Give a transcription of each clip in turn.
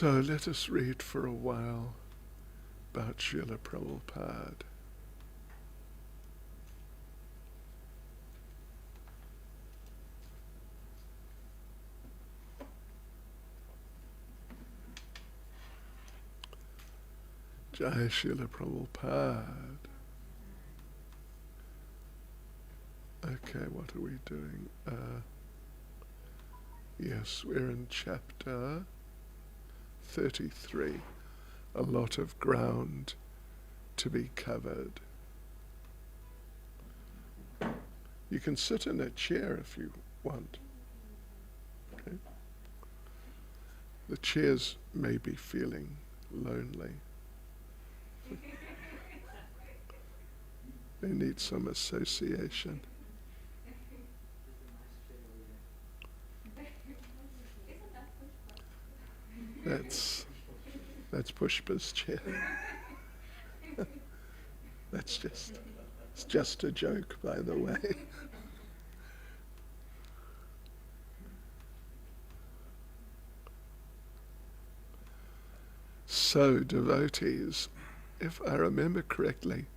So let us read for a while about Srila Prabhupada. Jai Srila Prabhupada. Okay, what are we doing? Yes, we're in chapter 33. A lot of ground to be covered. You can sit in a chair if you want. Okay. The chairs may be feeling lonely. They need some association. That's Pushpa's chair. It's just a joke, by the way. So, devotees, if I remember correctly,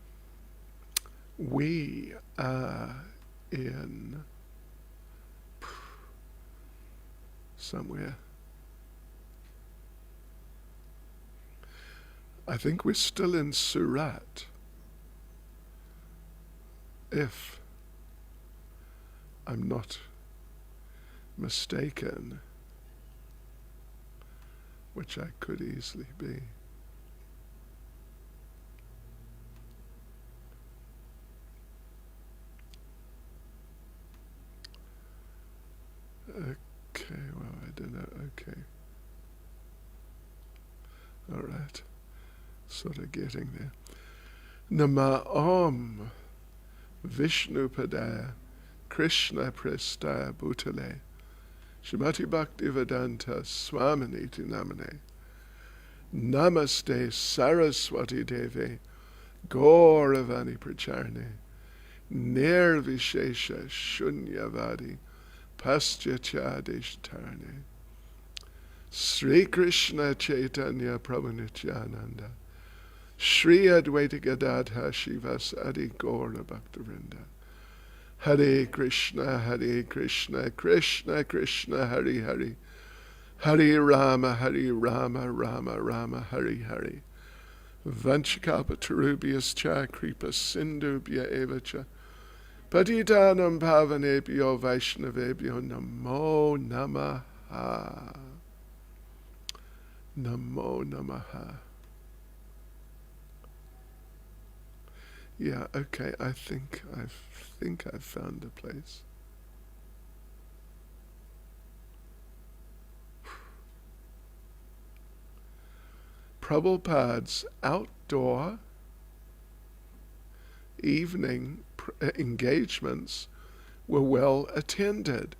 we are in somewhere. I think we're still in Surat, if I'm not mistaken, which I could easily be. Okay, well, I don't know, okay. All right, sort of getting there. Nama Vishnupadaya Krishna Prestaya Bhutale Shrimati Bhakti Vedanta Swaminiti Namane Namaste Saraswati Devi Gauravani Pracharne Nirvishesha Shunyavadi Paschachadishtarne Sri Krishna Caitanya Prabhu Nityananda Shri Advaita Gadadha Shivas Adi Gaura Bhaktivinoda Hare Krishna Krishna Krishna Hare Hare Hare Rama Rama Rama Hare Hare Vanchakapatarubhyascha Kripa Sindhubhya Evacha Patitanam Pavanebhyo Vaishnavebhyo Namo Namaha Namo Namaha. Yeah, okay, I think I've found a place. Prabhupada's outdoor evening engagements were well attended.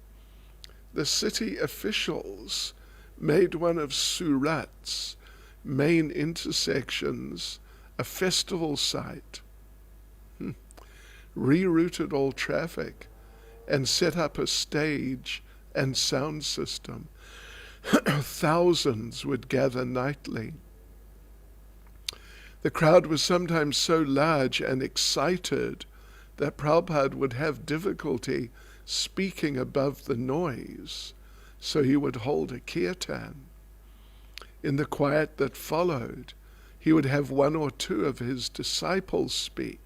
The city officials made one of Surat's main intersections a festival site, rerouted all traffic, and set up a stage and sound system. Thousands would gather nightly. The crowd was sometimes so large and excited that Prabhupada would have difficulty speaking above the noise, so he would hold a kirtan. In the quiet that followed, he would have one or two of his disciples speak.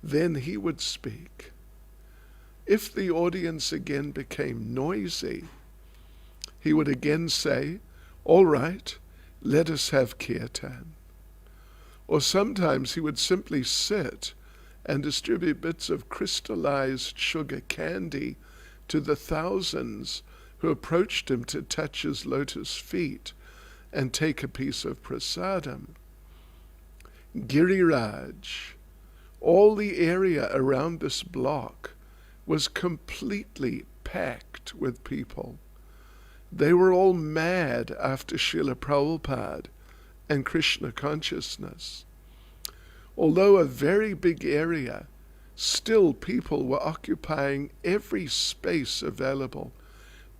Then he would speak. If the audience again became noisy, he would again say, "All right, let us have kirtan." Or sometimes he would simply sit and distribute bits of crystallized sugar candy to the thousands who approached him to touch his lotus feet and take a piece of prasadam. Giriraj, all the area around this block, was completely packed with people. They were all mad after Srila Prabhupada and Krishna consciousness. Although a very big area, still people were occupying every space available,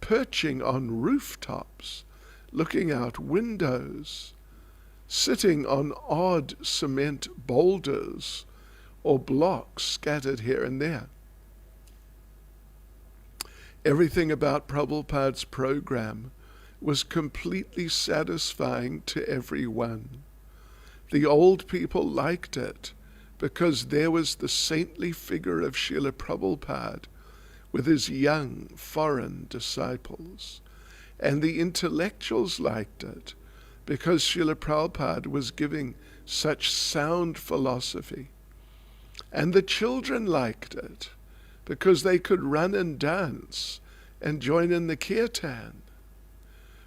perching on rooftops, looking out windows, sitting on odd cement boulders or blocks scattered here and there. Everything about Prabhupada's program was completely satisfying to everyone. The old people liked it because there was the saintly figure of Srila Prabhupada with his young foreign disciples. And the intellectuals liked it because Srila Prabhupada was giving such sound philosophy. And the children liked it because they could run and dance and join in the kirtan.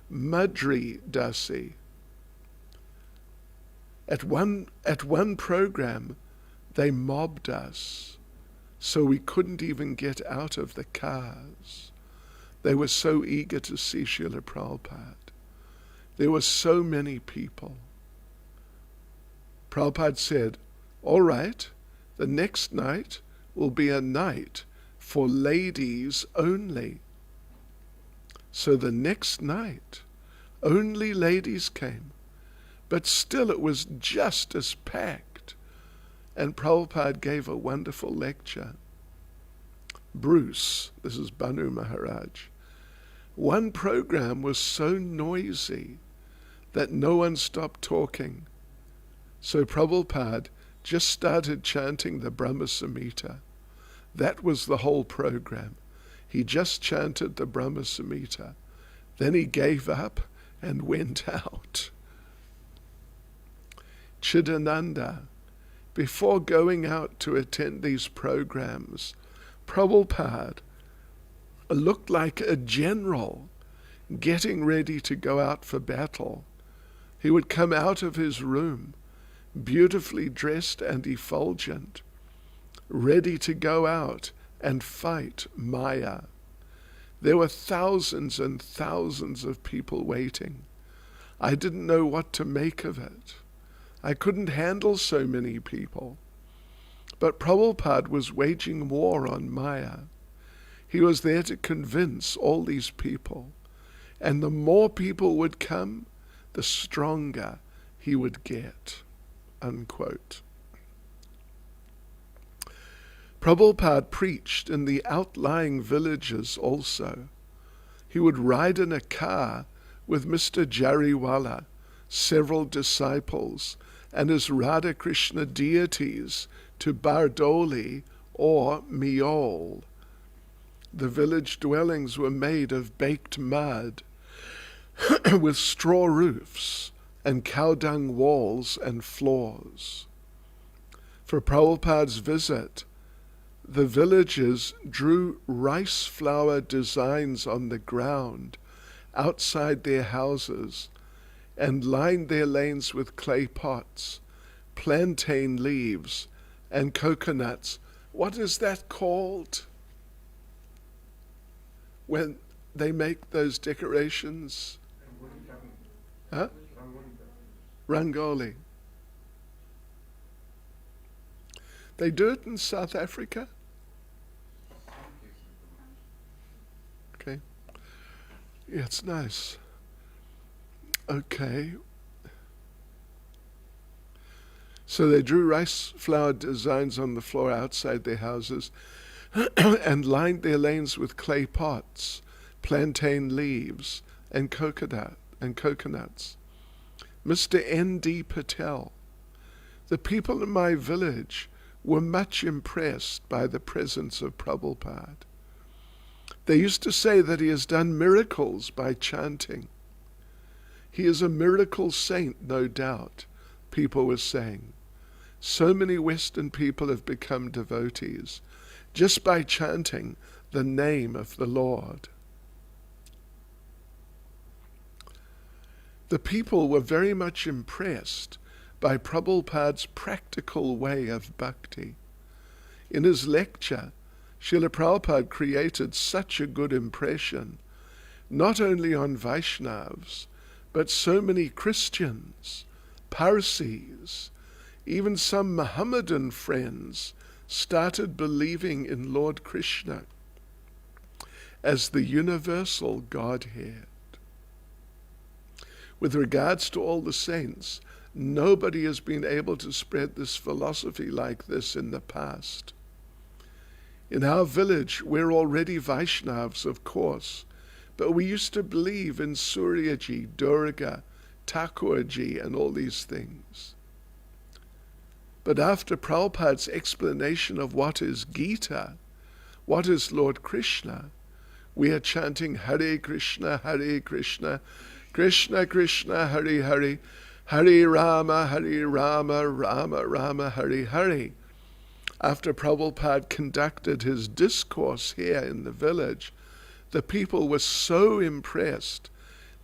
Madri Dasi. At one program, they mobbed us, so we couldn't even get out of the cars. They were so eager to see Srila Prabhupada. There were so many people. Prabhupada said, all right, the next night will be a night for ladies only. So the next night, only ladies came. But still it was just as packed. And Prabhupada gave a wonderful lecture. Bruce, this is Banu Maharaj, one program was so noisy that no one stopped talking. So Prabhupada just started chanting the Brahma Samhita. That was the whole program. He just chanted the Brahma Samhita. Then he gave up and went out. Chidananda, before going out to attend these programs, Prabhupada looked like a general getting ready to go out for battle. He would come out of his room, beautifully dressed and effulgent, ready to go out and fight Maya. There were thousands and thousands of people waiting. I didn't know what to make of it. I couldn't handle so many people. But Prabhupada was waging war on Maya. He was there to convince all these people. And the more people would come, the stronger he would get. Unquote. Prabhupada preached in the outlying villages also. He would ride in a car with Mr. Jariwala, several disciples, and his Radha Krishna deities to Bardoli or Miol. The village dwellings were made of baked mud with straw roofs and cow dung walls and floors. For Prabhupada's visit, the villagers drew rice flower designs on the ground outside their houses and lined their lanes with clay pots, plantain leaves, and coconuts. What is that called when they make those decorations? Huh? Rangoli. They do it in South Africa? Okay. Yeah, it's nice. Okay. So they drew rice flower designs on the floor outside their houses and lined their lanes with clay pots, plantain leaves, and coconut and coconuts. Mr. N.D. Patel, the people in my village were much impressed by the presence of Prabhupada. They used to say that he has done miracles by chanting. He is a miracle saint, no doubt, people were saying. So many Western people have become devotees just by chanting the name of the Lord. The people were very much impressed by Prabhupada's practical way of bhakti. In his lecture, Srila Prabhupada created such a good impression, not only on Vaishnavas, but so many Christians, Parsis, even some Mohammedan friends started believing in Lord Krishna as the universal Godhead. with regards to all the saints, nobody has been able to spread this philosophy like this in the past. In our village, we're already Vaishnavas, of course, but we used to believe in Suryaji, Durga, Thakurji, and all these things. But after Prabhupada's explanation of what is Gita, what is Lord Krishna, we are chanting Hare Krishna, Krishna Krishna, Hare Hare, Hare Rama, Rama Rama, Hare Hare. After Prabhupada conducted his discourse here in the village, the people were so impressed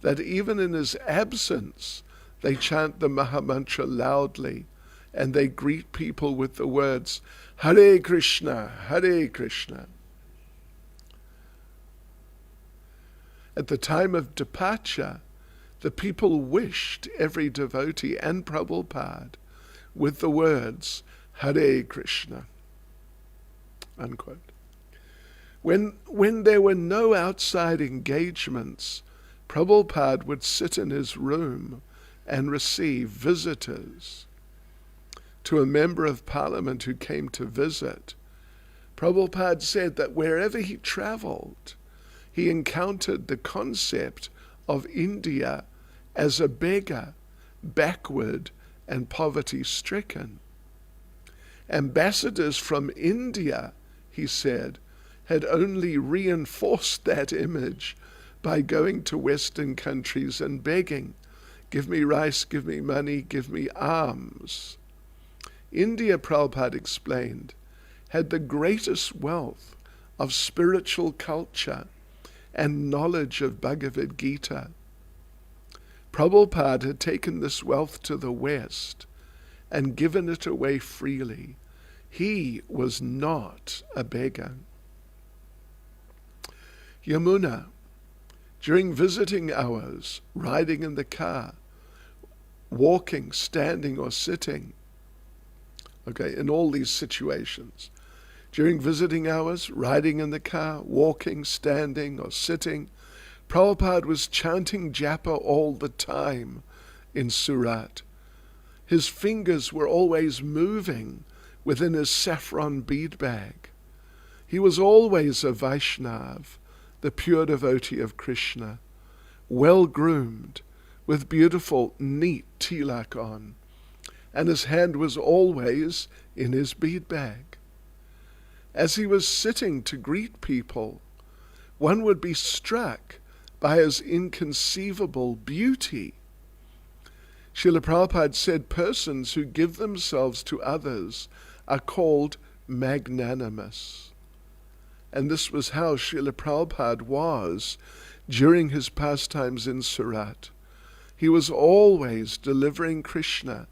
that even in his absence, they chant the Mahamantra loudly, and they greet people with the words, Hare Krishna, Hare Krishna. At the time of departure, the people wished every devotee and Prabhupada with the words, Hare Krishna, unquote. When there were no outside engagements, Prabhupada would sit in his room and receive visitors. To a member of parliament who came to visit, Prabhupada said that wherever he traveled, he encountered the concept of India as a beggar, backward and poverty-stricken. Ambassadors from India, he said, had only reinforced that image by going to Western countries and begging, give me rice, give me money, give me alms. India, Prabhupada explained, had the greatest wealth of spiritual culture and knowledge of Bhagavad Gita. Prabhupada had taken this wealth to the West and given it away freely. He was not a beggar. Yamuna, during visiting hours, riding in the car, walking, standing or sitting, in all these situations, during visiting hours, riding in the car, walking, standing or sitting, Prabhupada was chanting japa all the time in Surat. His fingers were always moving within his saffron bead bag. He was always a Vaishnav, the pure devotee of Krishna, well-groomed, with beautiful, neat tilak on, and his hand was always in his bead bag. As he was sitting to greet people, one would be struck by his inconceivable beauty. Srila Prabhupada said persons who give themselves to others are called magnanimous. And this was how Srila Prabhupada was during his pastimes in Surat. He was always delivering Krishna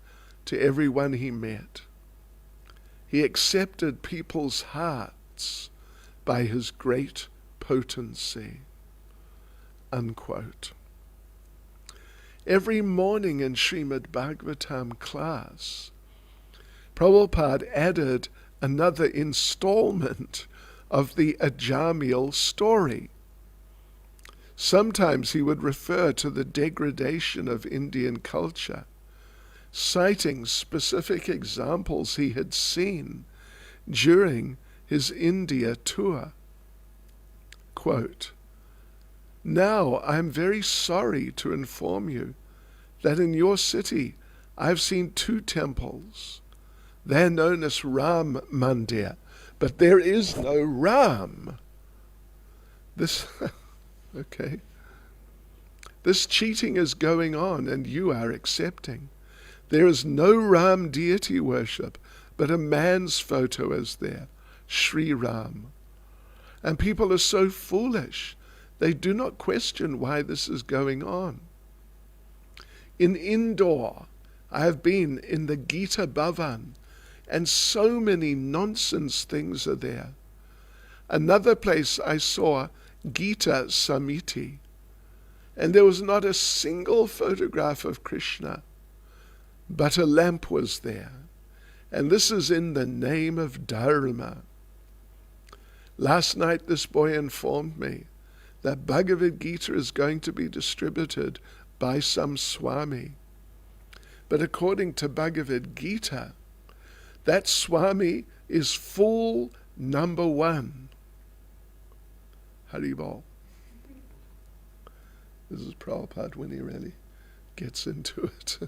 to everyone he met. He accepted people's hearts by his great potency. Unquote. Every morning in Srimad Bhagavatam class, Prabhupada added another installment of the Ajamil story. Sometimes he would refer to the degradation of Indian culture, citing specific examples he had seen during his India tour. Quote, "Now I am very sorry to inform you that in your city I have seen 2 temples. They are known as Ram Mandir, but there is no Ram." This cheating is going on and you are accepting. There is no Ram deity worship, but a man's photo is there, Sri Ram. And people are so foolish, they do not question why this is going on. In Indore, I have been in the Gita Bhavan, and so many nonsense things are there. Another place I saw Gita Samiti, and there was not a single photograph of Krishna, but a lamp was there. And this is in the name of Dharma. Last night this boy informed me that Bhagavad Gita is going to be distributed by some Swami. But according to Bhagavad Gita, that Swami is fool number one. Haribol. This is Prabhupada when he really gets into it.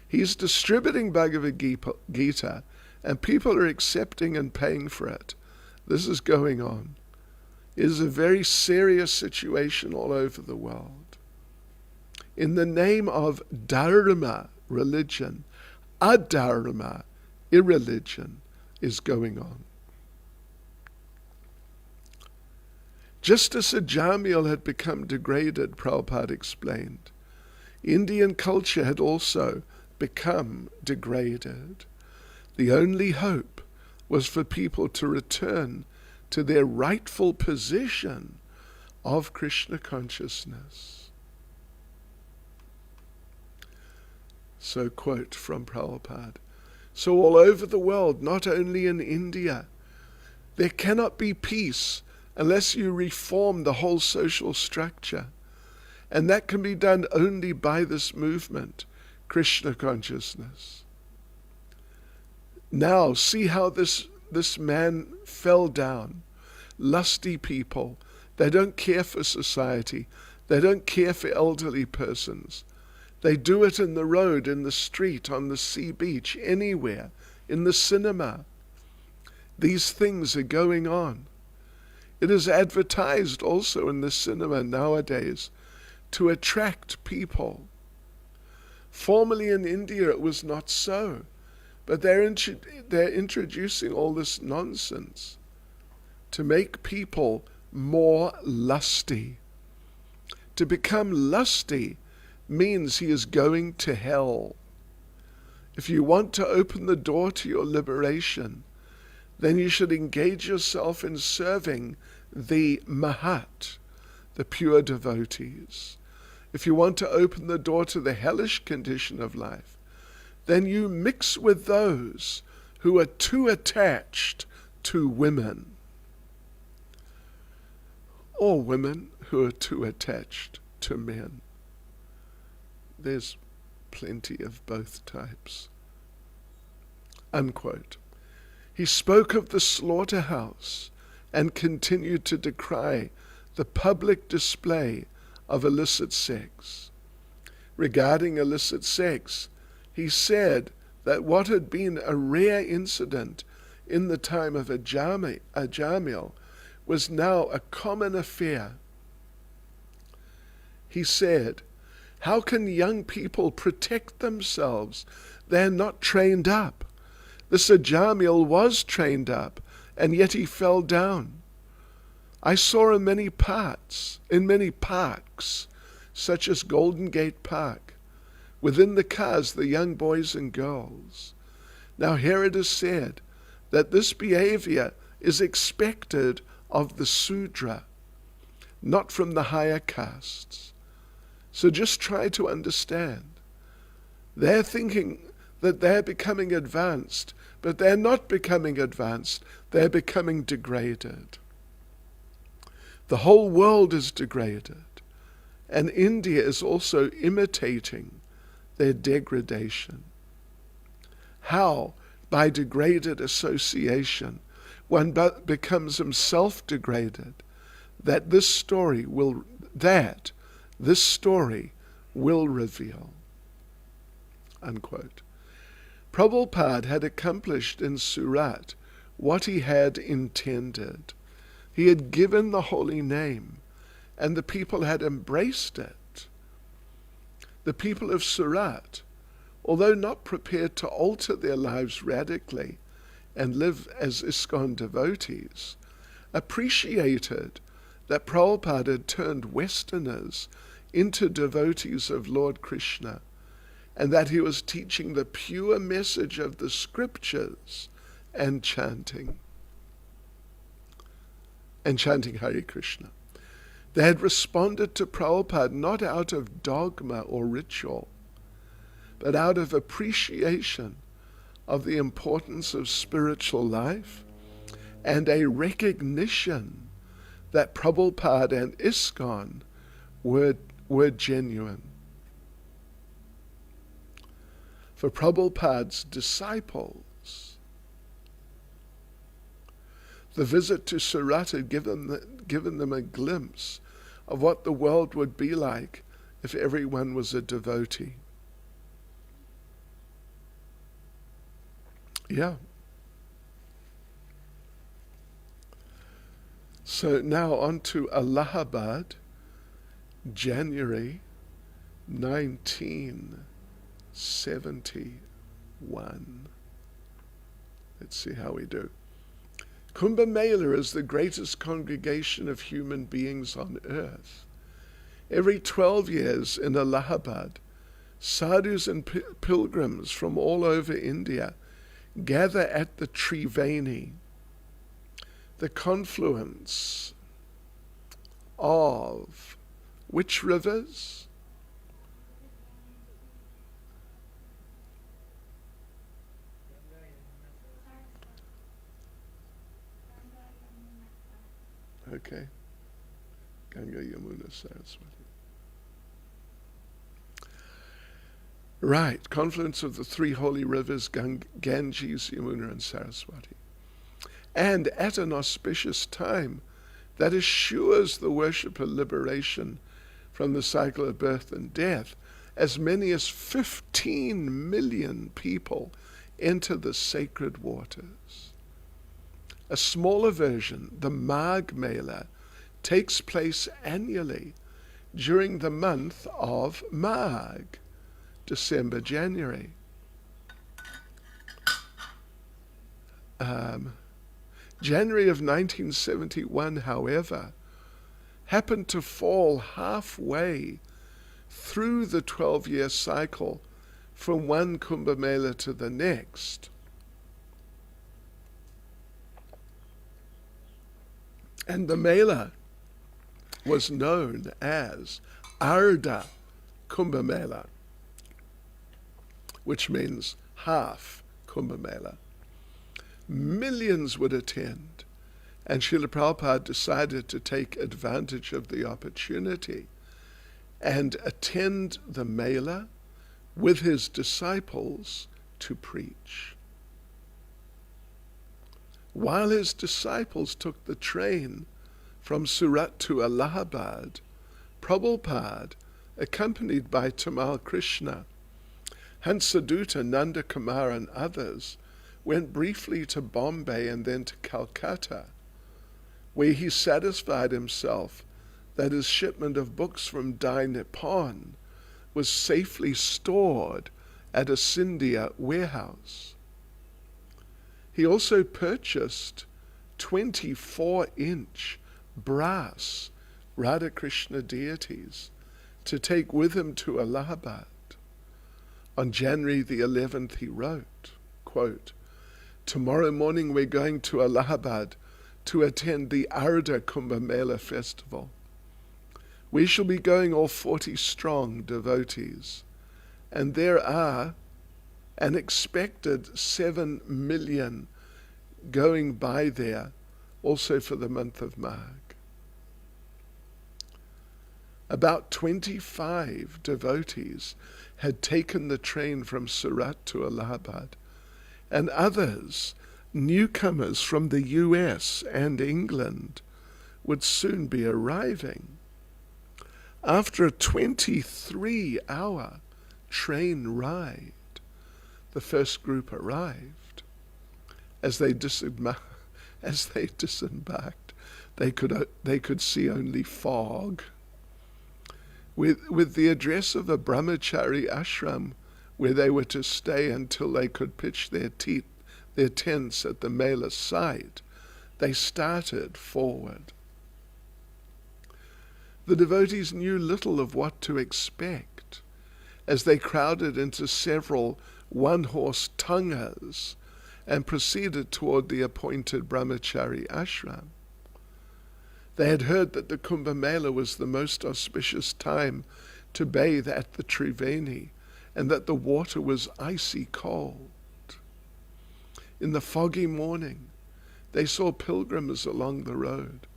He's distributing Bhagavad Gita, and people are accepting and paying for it. This is going on. It is a very serious situation all over the world. In the name of Dharma, religion, adharma, irreligion, is going on. Just as Ajamil had become degraded, Prabhupada explained, Indian culture had also become degraded. The only hope was for people to return to their rightful position of Krishna consciousness. So, quote from Prabhupada, so all over the world, not only in India, there cannot be peace unless you reform the whole social structure. And that can be done only by this movement, Krishna consciousness. Now, see how this man fell down. Lusty people. They don't care for society. They don't care for elderly persons. They do it in the road, in the street, on the sea beach, anywhere, in the cinema. These things are going on. It is advertised also in the cinema nowadays to attract people. Formerly in India it was not so, but they're introducing all this nonsense to make people more lusty. To become lusty means he is going to hell. If you want to open the door to your liberation, then you should engage yourself in serving the Mahat, the pure devotees. If you want to open the door to the hellish condition of life, then you mix with those who are too attached to women, or women who are too attached to men. There's plenty of both types. Unquote. He spoke of the slaughterhouse and continued to decry the public display of illicit sex. Regarding illicit sex, he said that what had been a rare incident in the time of Ajamil was now a common affair. He said, how can young people protect themselves? They're not trained up. This Ajamil was trained up, and yet he fell down. I saw in many parks, such as Golden Gate Park, within the cars, the young boys and girls. Now here it is said that this behavior is expected of the Sudra, not from the higher castes. So just try to understand. They're thinking that they're becoming advanced, but they're not becoming advanced, they're becoming degraded. The whole world is degraded, and India is also imitating their degradation. How? By degraded association, one becomes himself degraded, this story will reveal. Unquote. Prabhupada had accomplished in Surat what he had intended. He had given the holy name, and the people had embraced it. The people of Surat, although not prepared to alter their lives radically and live as ISKCON devotees, appreciated that Prabhupada had turned Westerners into devotees of Lord Krishna, and that he was teaching the pure message of the scriptures and chanting Hare Krishna. They had responded to Prabhupada not out of dogma or ritual, but out of appreciation of the importance of spiritual life and a recognition that Prabhupada and ISKCON were were genuine. For Prabhupada's disciples, the visit to Surat had given them a glimpse of what the world would be like if everyone was a devotee. Yeah. So now on to Allahabad, January 1971. Let's see how we do. Kumbh Mela is the greatest congregation of human beings on earth. Every 12 years in Allahabad, sadhus and pilgrims from all over India gather at the Triveni, the confluence of which rivers? Okay. Ganga, Yamuna, Saraswati. Right, confluence of the three holy rivers, Ganges, Yamuna, and Saraswati. And at an auspicious time that assures the worshipper liberation from the cycle of birth and death, as many as 15 million people enter the sacred waters. A smaller version, the Magh Mela, takes place annually during the month of Magh, December, January. January of 1971, however, happened to fall halfway through the 12-year cycle from one Kumbh Mela to the next. And the Mela was known as Ardha Kumbh Mela, which means half Kumbh Mela. Millions would attend, and Srila Prabhupada decided to take advantage of the opportunity and attend the Mela with his disciples to preach. While his disciples took the train from Surat to Allahabad, Prabhupada, accompanied by Tamal Krishna, Hansadutta, Nanda Kumar, and others, went briefly to Bombay and then to Calcutta, where he satisfied himself that his shipment of books from Dai Nippon was safely stored at a Scindia warehouse. He also purchased 24-inch brass Radha Krishna deities to take with him to Allahabad. On January the 11th he wrote, quote, "Tomorrow morning we're going to Allahabad to attend the Ardha Kumbh Mela festival. We shall be going all 40 strong devotees, and there are an expected 7 million going by there also for the month of Magh. About 25 devotees had taken the train from Surat to Allahabad, and others, newcomers from the US and England, would soon be arriving. After a 23-hour train ride, the first group arrived. As they disembarked, they could see only fog. With the address of a brahmachari ashram where they were to stay until they could pitch their tents at the Mela site, they started forward. The devotees knew little of what to expect as they crowded into several one-horse tangas and proceeded toward the appointed brahmachari ashram. They had heard that the Kumbh Mela was the most auspicious time to bathe at the Triveni, and that the water was icy cold. In the foggy morning, they saw pilgrims along the road,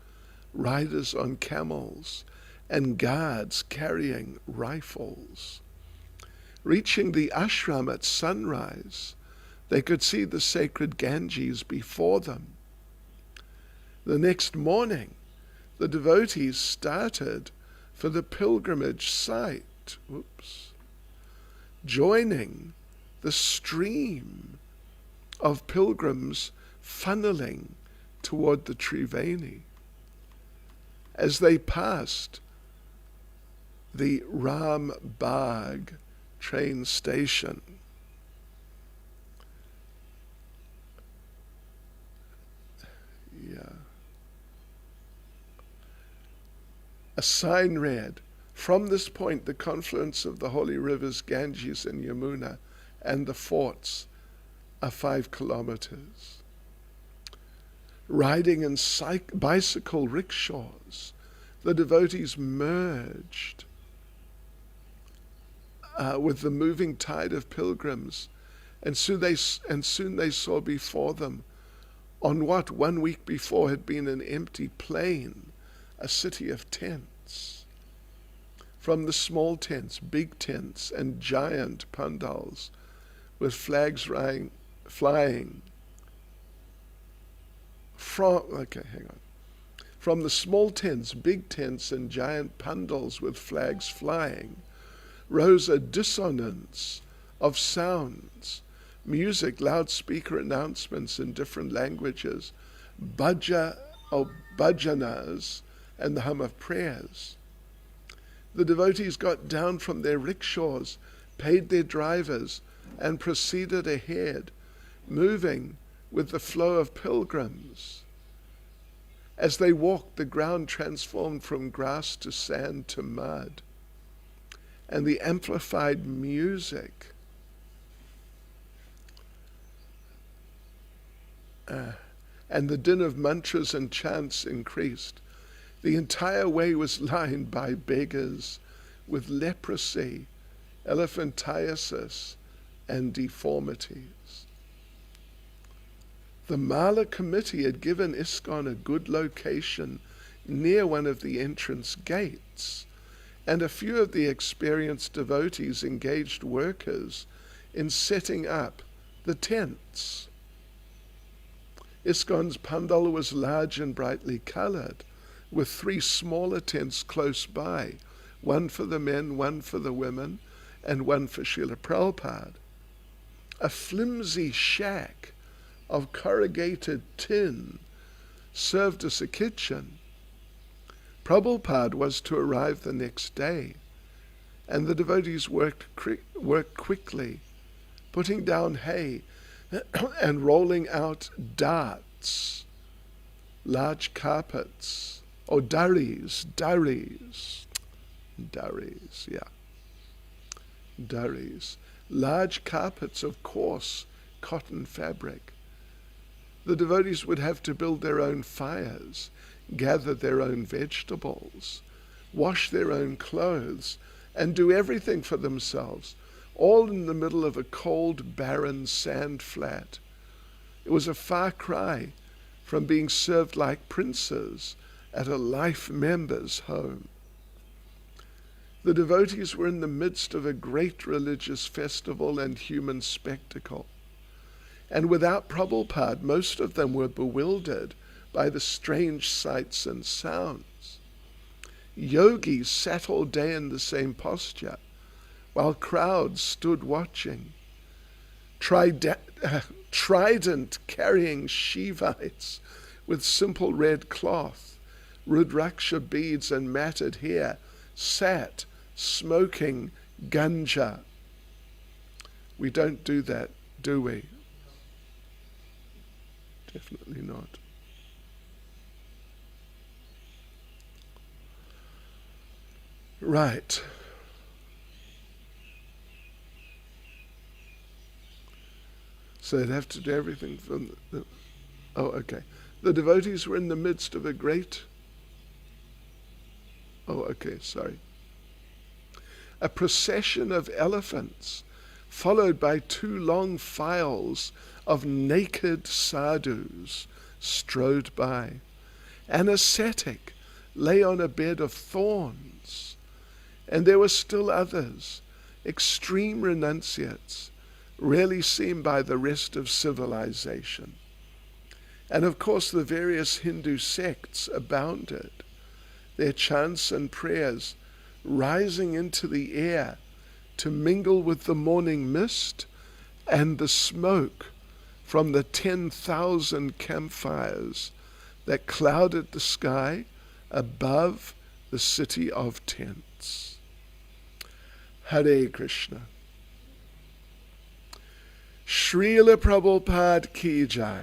riders on camels, and guards carrying rifles. Reaching the ashram at sunrise, they could see the sacred Ganges before them. The next morning, the devotees started for the pilgrimage site, joining the stream of pilgrims funneling toward the Triveni. As they passed the Ram Bagh train station, a sign read, "From this point, the confluence of the holy rivers Ganges and Yamuna and the forts are 5 kilometers. Riding in bicycle rickshaws, the devotees merged with the moving tide of pilgrims, and soon they saw before them, on what 1 week before had been an empty plain, a city of tents. From the small tents, big tents, and giant pandals with flags flying. From the small tents, big tents, and giant pandals with flags flying, rose a dissonance of sounds, music, loudspeaker announcements in different languages, bhajanas, and the hum of prayers. The devotees got down from their rickshaws, paid their drivers, and proceeded ahead, moving with the flow of pilgrims. As they walked, the ground transformed from grass to sand to mud, and the amplified music and the din of mantras and chants increased. The entire way was lined by beggars with leprosy, elephantiasis, and deformities. The Mala committee had given ISKCON a good location near one of the entrance gates, and a few of the experienced devotees engaged workers in setting up the tents. ISKCON's pandal was large and brightly colored, with 3 smaller tents close by, one for the men, one for the women, and one for Srila Prabhupada. A flimsy shack of corrugated tin served as a kitchen. Prabhupada was to arrive the next day, and the devotees worked quickly, putting down hay and rolling out darts, large carpets, or durries, large carpets of coarse cotton fabric. The devotees would have to build their own fires, gather their own vegetables, wash their own clothes, and do everything for themselves, all in the middle of a cold, barren sand flat. It was a far cry from being served like princes at a life member's home. The devotees were in the midst of a great religious festival and human spectacle. And without Prabhupada, most of them were bewildered by the strange sights and sounds. Yogis sat all day in the same posture, while crowds stood watching. Trident-carrying Shivites with simple red cloth, Rudraksha beads and matted hair sat smoking ganja. We don't do that, do we? Definitely not. Right. So they'd have to do everything from the okay. The devotees were in the midst of a great a procession of elephants, followed by 2 long files of naked sadhus, strode by. An ascetic lay on a bed of thorns, renunciates. And there were still others, extreme renunciates, rarely seen by the rest of civilization. And of course the various Hindu sects abounded, their chants and prayers rising into the air to mingle with the morning mist and the smoke from the 10,000 campfires that clouded the sky above the city of tents. Hare Krishna. Srila Prabhupada ki jai.